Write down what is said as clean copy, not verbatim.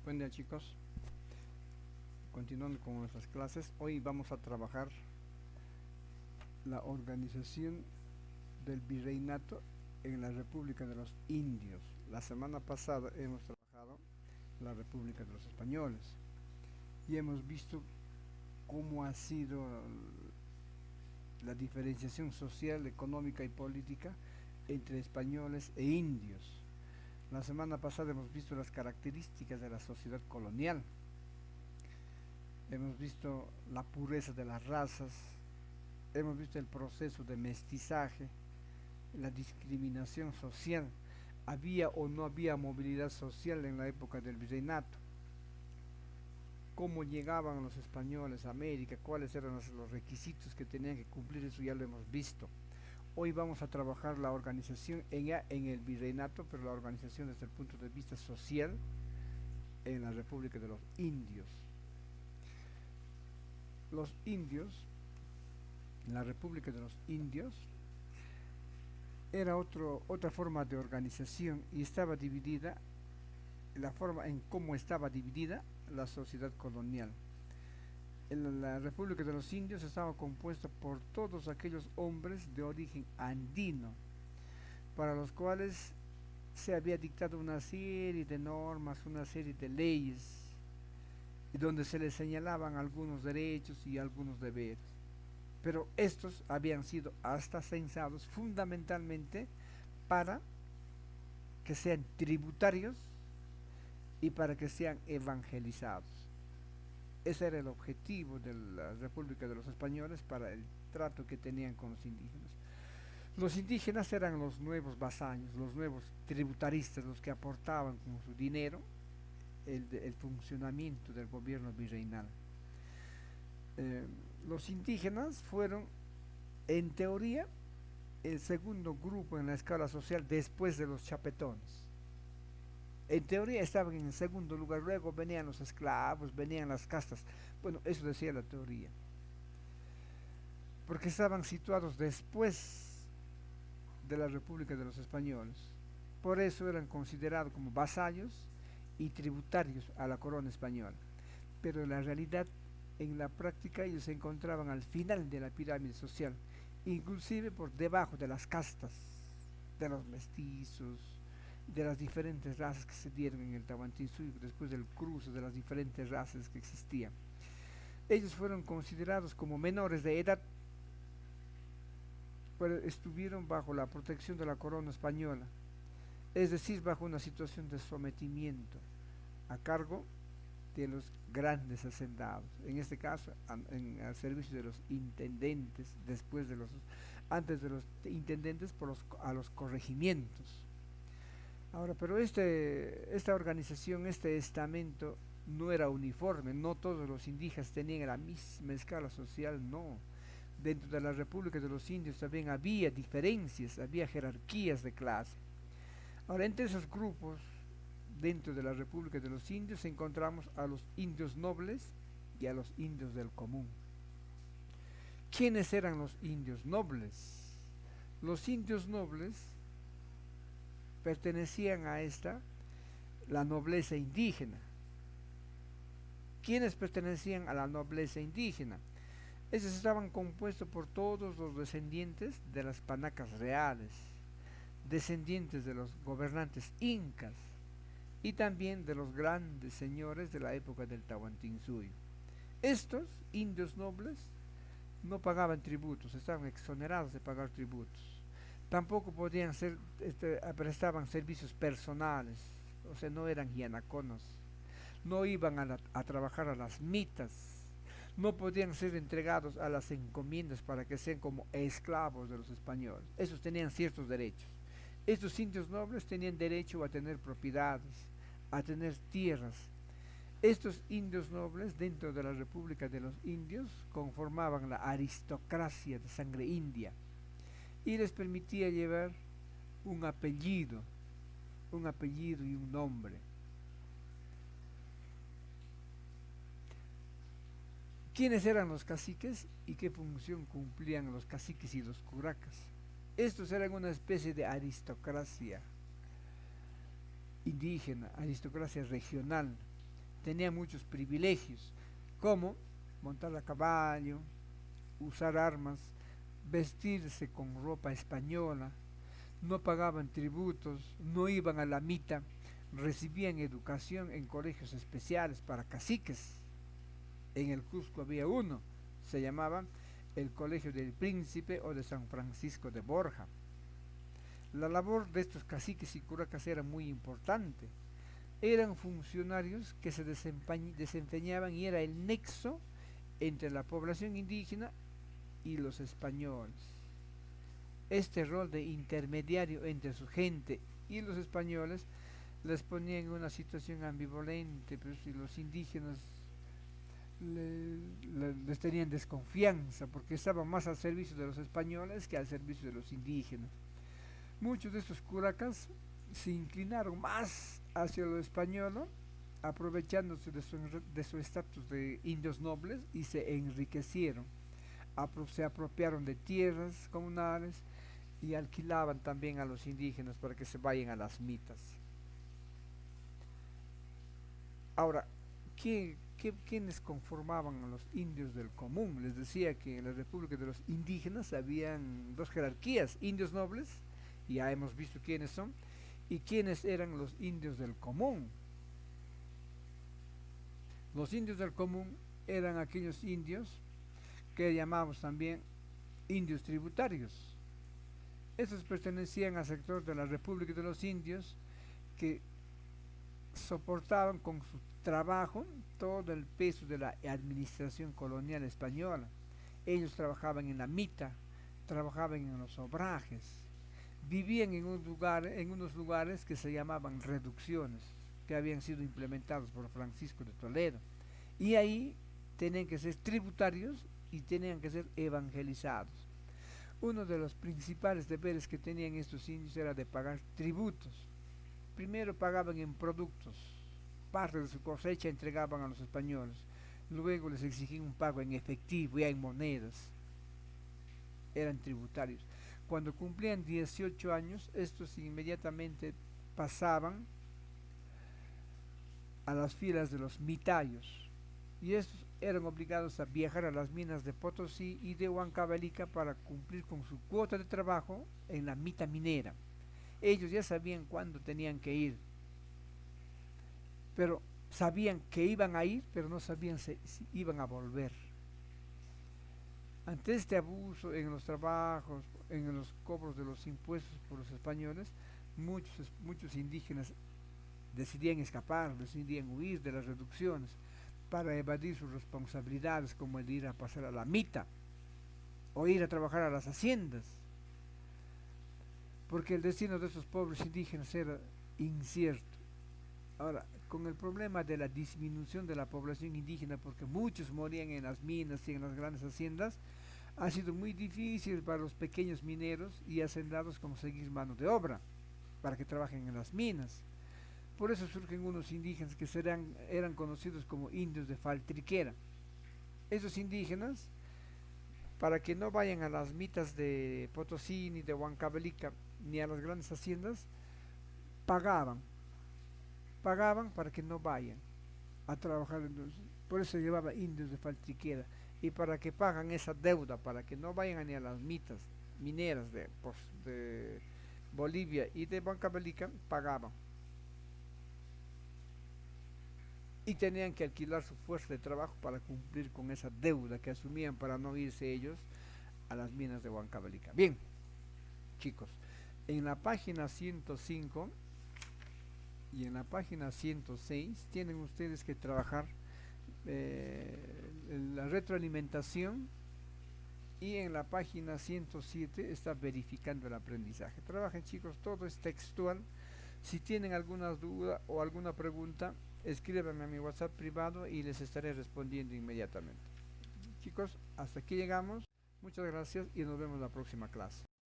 Buen día, chicos. Continuando con nuestras clases, hoy vamos a trabajar la organización del virreinato en la República de los Indios. La semana pasada hemos trabajado la República de los Españoles y hemos visto cómo ha sido la diferenciación social, económica y política entre españoles e indios. La semana pasada hemos visto las características de la sociedad colonial. Hemos visto la pureza de las razas, hemos visto el proceso de mestizaje, la discriminación social. ¿Había o no había movilidad social en la época del virreinato? ¿Cómo llegaban los españoles a América? ¿Cuáles eran los requisitos que tenían que cumplir? Eso ya lo hemos visto. Hoy vamos a trabajar la organización en el virreinato, pero la organización desde el punto de vista social en la República de los Indios. Los indios, la República de los Indios, era otra forma de organización y estaba dividida, la forma en cómo estaba dividida la sociedad colonial. En la República de los Indios estaba compuesta por todos aquellos hombres de origen andino, para los cuales se había dictado una serie de normas, una serie de leyes, y donde se les señalaban algunos derechos y algunos deberes. Pero estos habían sido hasta censados fundamentalmente para que sean tributarios y para que sean evangelizados. Ese era el objetivo de la República de los Españoles para el trato que tenían con los indígenas. Los indígenas eran los nuevos vasallos, los nuevos tributaristas, los que aportaban con su dinero el funcionamiento del gobierno virreinal. Eh, los indígenas fueron, en teoría, el segundo grupo en la escala social después de los chapetones. En teoría estaban en el segundo lugar, luego venían los esclavos, venían las castas. Bueno, eso decía la teoría. Porque estaban situados después de la República de los Españoles. Por eso eran considerados como vasallos y tributarios a la corona española. Pero en la realidad, en la práctica, ellos se encontraban al final de la pirámide social, inclusive por debajo de las castas, de los mestizos, de las diferentes razas que se dieron en el Tahuantinsuyo después del cruce de las diferentes razas que existían. Ellos fueron considerados como menores de edad, pero estuvieron bajo la protección de la corona española, es decir, bajo una situación de sometimiento a cargo de los grandes hacendados, en este caso al servicio de los intendentes, después de los, antes de los intendentes a los corregimientos. Ahora, pero esta organización, este estamento no era uniforme, no todos los indígenas tenían la misma escala social, no. Dentro de la República de los Indios también había diferencias, había jerarquías de clase. Ahora, entre esos grupos, dentro de la República de los Indios, encontramos a los indios nobles y a los indios del común. ¿Quiénes eran los indios nobles? Los indios nobles pertenecían a la nobleza indígena. ¿Quiénes pertenecían a la nobleza indígena? Estos estaban compuestos por todos los descendientes de las panacas reales, descendientes de los gobernantes incas y también de los grandes señores de la época del Tahuantinsuyo. Estos indios nobles no pagaban tributos, estaban exonerados de pagar tributos. Tampoco podían prestaban servicios personales, o sea, no eran guianaconos, no iban a trabajar a las mitas, no podían ser entregados a las encomiendas para que sean como esclavos de los españoles. Esos tenían ciertos derechos. Estos indios nobles tenían derecho a tener propiedades, a tener tierras. Estos indios nobles dentro de la República de los Indios conformaban la aristocracia de sangre india y les permitía llevar un apellido, un apellido y un nombre. ¿Quiénes eran los caciques y qué función cumplían los caciques y los curacas? Estos eran una especie de aristocracia indígena, aristocracia regional. tenían muchos privilegios, como montar a caballo, usar armas, vestirse con ropa española, no pagaban tributos, no iban a la mita, recibían educación en colegios especiales para caciques. En el Cusco había uno, se llamaba el Colegio del Príncipe o de San Francisco de Borja. La labor de estos caciques y curacas era muy importante. Eran funcionarios que se desempeñaban y era el nexo entre la población indígena y los españoles. Este rol de intermediario entre su gente y los españoles les ponía en una situación ambivalente, pues, y los indígenas les tenían desconfianza porque estaban más al servicio de los españoles que al servicio de los indígenas. Muchos de estos curacas se inclinaron más hacia lo español, aprovechándose de su estatus de indios nobles y se enriquecieron. Se apropiaron de tierras comunales y alquilaban también a los indígenas para que se vayan a las mitas. Ahora, ¿quiénes conformaban a los indios del común? Les decía que en la República de los Indígenas habían dos jerarquías, indios nobles, y ya hemos visto quiénes son, y quiénes eran los indios del común. Los indios del común eran aquellos indios que llamamos también indios tributarios. Esos pertenecían al sector de la República de los Indios que soportaban con su trabajo todo el peso de la administración colonial española. Ellos trabajaban en la mita, trabajaban en los obrajes, vivían en unos lugares que se llamaban reducciones, que habían sido implementados por Francisco de Toledo. Y ahí tenían que ser tributarios y tenían que ser evangelizados. Uno de los principales deberes que tenían estos indios era de pagar tributos. Primero pagaban en productos, parte de su cosecha entregaban a los españoles, luego les exigían un pago en efectivo y en monedas, eran tributarios. Cuando cumplían 18 años, estos inmediatamente pasaban a las filas de los mitayos, y estos eran obligados a viajar a las minas de Potosí y de Huancavelica para cumplir con su cuota de trabajo en la mita minera. Ellos ya sabían cuándo tenían que ir, pero sabían que iban a ir, pero no sabían si iban a volver. Ante este abuso en los trabajos, en los cobros de los impuestos por los españoles, muchos indígenas decidían escapar, decidían huir de las reducciones para evadir sus responsabilidades, como el ir a pasar a la mita o ir a trabajar a las haciendas, porque el destino de esos pobres indígenas era incierto. Ahora, con el problema de la disminución de la población indígena, porque muchos morían en las minas y en las grandes haciendas, ha sido muy difícil para los pequeños mineros y hacendados conseguir mano de obra para que trabajen en las minas. Por eso surgen unos indígenas que eran conocidos como indios de faltriquera. Esos indígenas, para que no vayan a las mitas de Potosí ni de Huancavelica ni a las grandes haciendas, pagaban, pagaban para que no vayan a trabajar. Por eso se llevaba indios de faltriquera. Y para que pagan esa deuda, para que no vayan ni a las mitas mineras de Bolivia y de Huancavelica, pagaban. Y tenían que alquilar su fuerza de trabajo para cumplir con esa deuda que asumían para no irse ellos a las minas de Huancavelica. Bien, chicos, en la página 105 y en la página 106 tienen ustedes que trabajar la retroalimentación, y en la página 107 está verificando el aprendizaje. Trabajen, chicos, todo es textual. Si tienen alguna duda o alguna pregunta, escríbanme a mi WhatsApp privado y les estaré respondiendo inmediatamente. Chicos, hasta aquí llegamos. Muchas gracias y nos vemos en la próxima clase.